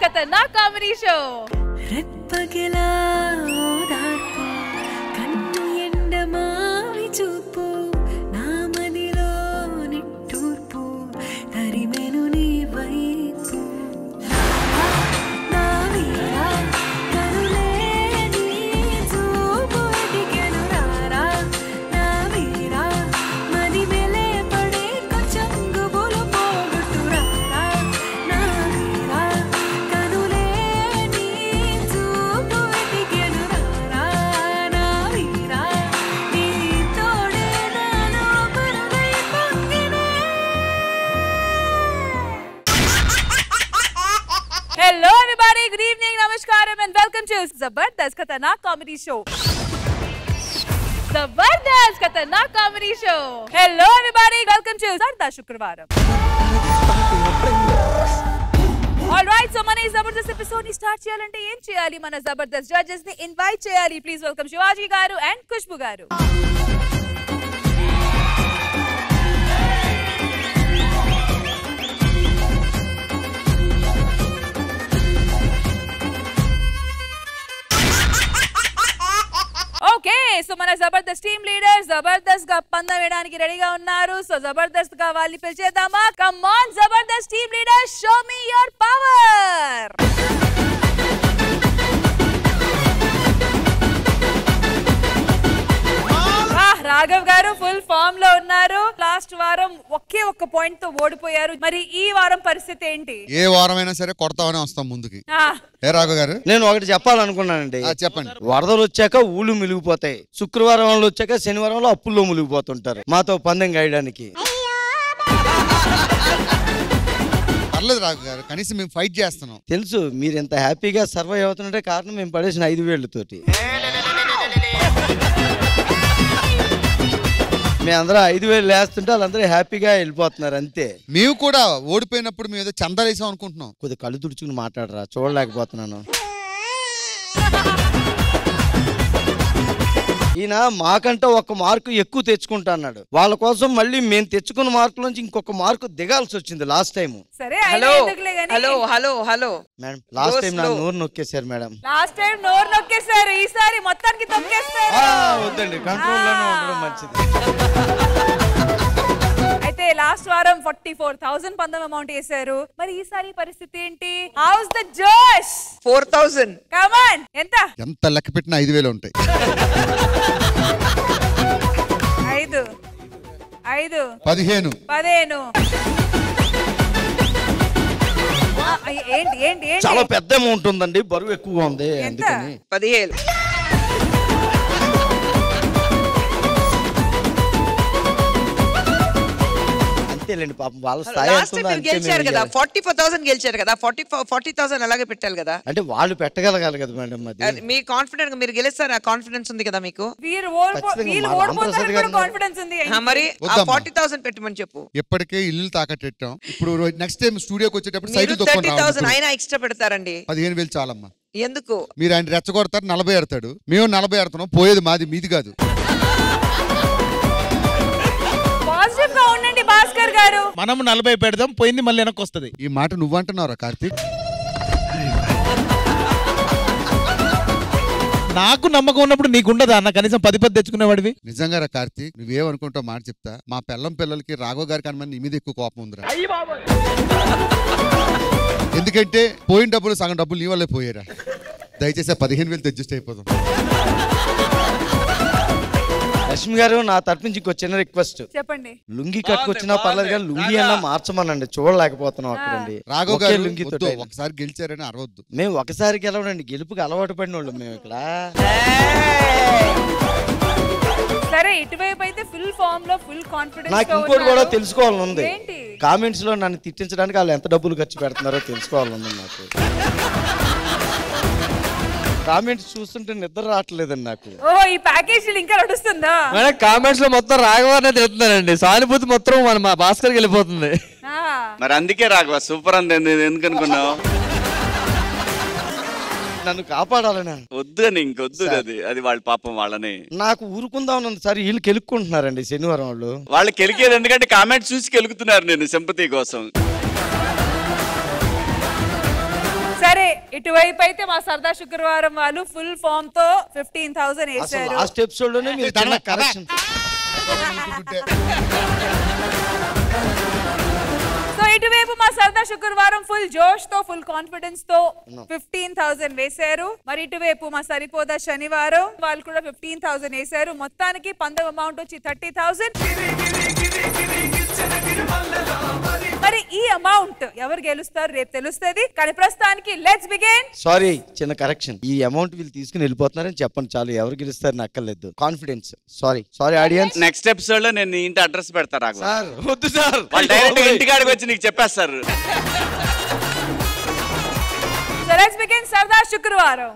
खतरनाक comedy show Hello everybody, good evening, namaskaram and welcome to Zabardast Khatarnak Comedy Show. Zabardast Khatarnak Comedy Show. Hello everybody, welcome to Sarda Shukravaram. Alright, so mana Zabardast episode ni start cheyalante em cheyali mana Zabardast judges ni invite cheyali. Please welcome Shivaji garu and Khushbu garu. Okay so మన Jabardasth team leader Jabardasth గా పందెం వేయడానికి రెడీగా ఉన్నారు. So Jabardasth గా వాళ్ళని పిలిచేద్దామా? Come on Jabardasth team leader, show me your power. Raghav గారు ఫుల్ ఫామ్ లో ఉన్నారు. లాస్ట్ వారం ఒకే ఒక్క పాయింట్ తో ఓడిపోయారు. మరి ఈ వారం పరిస్థితి ఏంటి? ఏ వారమైనా సరే కొడతామని వస్తాం ముందుకి. ఏ రాఘవ్ గారు, నేను ఒకటి చెప్పాలనుకున్నానండి. చెప్పండి. వరదలు వచ్చాక ఊళ్ళు మునిగిపోతాయి, శుక్రవారంలో వచ్చాక శనివారంలో అప్పుల్లో మునిగిపోతుంటారు. మాతో పందెం గాయడానికి పర్లేదు రాఘవ్ గారు, కనీసం మేము ఫైట్ చేస్తున్నాం. తెలుసు మీరు ఎంత హ్యాపీగా సర్వైవ్ అవుతుంటే కారణం మేము పడేసిన 5,000 తోటి. మేమందరూ 5,000 వేస్తుంటే వాళ్ళందరూ హ్యాపీగా వెళ్ళిపోతున్నారు అంతే. మేము కూడా ఓడిపోయినప్పుడు మేము ఏదో చందాలేసాం అనుకుంటున్నాం. కొద్దిగా కళ్ళు తుడుచుకుని మాట్లాడరా, చూడలేకపోతున్నాను. ఈయన మాకంటే 1 మార్కు ఎక్కువ తెచ్చుకుంటా అన్నాడు. వాళ్ళ కోసం మళ్ళీ మేము తెచ్చుకున్న మార్కుల నుంచి ఇంకొక మార్కు దిగాల్సి వచ్చింది last time. Madam last time నా నోరు నొక్కేశారు మేడం. లాస్ట్ టైం నోరు నొక్కేశారు, ఈసారి మొత్తానికి తొక్కేస్తారు. వద్దండి, కంట్రోల్ లోనే ఉండడం మంచిది. అయితే లాస్ట్ వారం 44,000 పందెం అమౌంట్ వేశారు. మరి ఈసారి పరిస్థితి ఏంటి? హౌస్ ద జోష్? 4,000. Come on. ఎంత లెక్క పెట్టినా 5,000 ఉంటాయి. 5 15 ఏంటి ఏంటి ఏంటి? చాలా పెద్ద అమౌంట్ ఉందండి, బరువు ఎక్కువగా ఉంది అందుకని. 17. అంతేలేండి పాపం వాళ్ళ స్థాయి గెలిచారు కదా, 44,000 గెలిచారు కదా, 40,000 అలాగే పెట్టాలి కదా. అంటే వాళ్ళు పెట్టగలగాలి కదా మేడం. అది మీ కాన్ఫిడెంట్, మీరు గెలుస్తారు కాన్ఫిడెన్స్ ఉంది కదా మీకు. మరి 40,000 పెట్టమని చెప్పు. ఎప్పటికే ఇల్లు తాకట్టెట్టాం. ఇప్పుడు నెక్స్ట్ టైం స్టూడియోకి వచ్చేటప్పుడు 30,000 అయినా ఎక్స్ట్రా పెడతారండి. 15,000 చాలమ్మా. ఎందుకు? మీరు ఆయన రెచ్చగొడతారు, 40 ఆడతాడు. మేము 40 ఆడుతున్నాం. పోయేది మాది, మీది కాదు. భాస్కర్ గారు, మనం 40 పెడదాం, పోయింది మళ్ళీ వెనక్కి వస్తుంది. ఈ మాట నువ్వంటున్నారా కార్తీక్? నాకు నమ్మకం ఉన్నప్పుడు నీకుండదా అన్న? కనీసం 10 తెచ్చుకునేవాడివి. నిజంగా రా కార్తీక్, నువ్వేమనుకుంటావు మాట చెప్తా. మా పిల్లలకి రాఘవ్ గారికి అని నీ మీద ఎక్కువ కోపం ఉందిరా. ఎందుకంటే పోయిన డబ్బులు సగం డబ్బులు నీ వల్లే పోయారా. దయచేసి 15,000 అడ్జస్ట్ అయిపోదాం. లక్ష్మి గారు, నా తరపు నుంచి ఇంకో చిన్న రిక్వెస్ట్. చెప్పండి. లుంగి కట్టుకొచ్చినా పర్లేదు కానీ లుంగి అన్నా మార్చమనండి, చూడలేకపోతున్నాం అక్కడండి. రాఘవ్ గారు లుంగితో ఒకసారి గెలిచారని అరవద్దు. మేము ఒకసారి గెలవడండి, గెలుపుకి అలవాటు పడిన వాళ్ళు మేము ఇక్కడ. సరే, ఇటువైపు అయితే ఫుల్ ఫామ్ లో ఫుల్ కాన్ఫిడెన్స్. నాకు ఇంకోటి కూడా తెలుసుకోవాలని ఉంది. కామెంట్స్ లో నన్ను తిట్టించడానికి వాళ్ళు ఎంత డబ్బులు ఖర్చు పెడుతున్నారో తెలుసుకోవాలని ఉంది నాకు. కామెంట్స్ చూస్తుంటే నిద్ర రావట్లేదండి నాకు. ఈ ప్యాకేజ్ ఇంకా నడుస్తుందా మేడం? కామెంట్స్ లో మొత్తం రాఘవనే తిడుతున్నానండి, సానుభూతి మొత్తం మా భాస్కర్కి వెళ్ళిపోతుంది. మరి అందుకే రాఘవ సూపర్ అంది. ఎందుకు అనుకున్నావు? నన్ను కాపాడాలని. వద్దు అని ఇంకొద్దు, అది వాళ్ళ పాపం వాళ్ళని. నాకు ఊరుకుందాం ఉంది సార్, వీళ్ళు కెలుక్కుంటున్నారండి శనివారం వాళ్ళు కెలికేది ఎందుకంటే కామెంట్స్ చూసి కెలుకుతున్నారు నేను సింపతి కోసం. సరే ఇటువైపు అయితే మా సరదా శుక్రవారం వాళ్ళు ఫుల్ ఫామ్ తో 15,000 వేసారు. లాస్ట్ ఎపిసోడ్ లోనే మీరు చిన్న కరెక్షన్. సో ఇటువైపు మా సరదా శుక్రవారం ఫుల్ జోష్ తో ఫుల్ కాన్ఫిడెన్స్ తో 15,000 వేశారు. మరి ఇటువైపు మా సరిపోదా శనివారం వాళ్ళు కూడా 15,000 వేశారు. మొత్తానికి పందెం అమౌంట్ వచ్చి 30,000. మరి ఈ అమౌంట్ ఎవరు గెలుస్తారు రేపు తెలుస్తుంది. కానీ ప్రస్తుతానికి లెట్స్ బిగిన్. సారీ, చిన్న కరెక్షన్. ఈ అమౌంట్ వీళ్ళు తీసుకుని వెళ్ళిపోతున్నారని చెప్పండి చాలు. ఎవరు గెలుస్తారు అక్కర్లేదు. Confidence. Sorry audience. Next episode లో నేను ఇంటి అడ్రస్ పెడతా రాఘవ. సార్ వద్దు సార్, వాళ్ళు డైరెక్ట్ ఇంటికాడికి వచ్చి నీకు చెప్పేస్తారు. సో లెట్స్ బిగిన్ సరదా శుక్రవారం.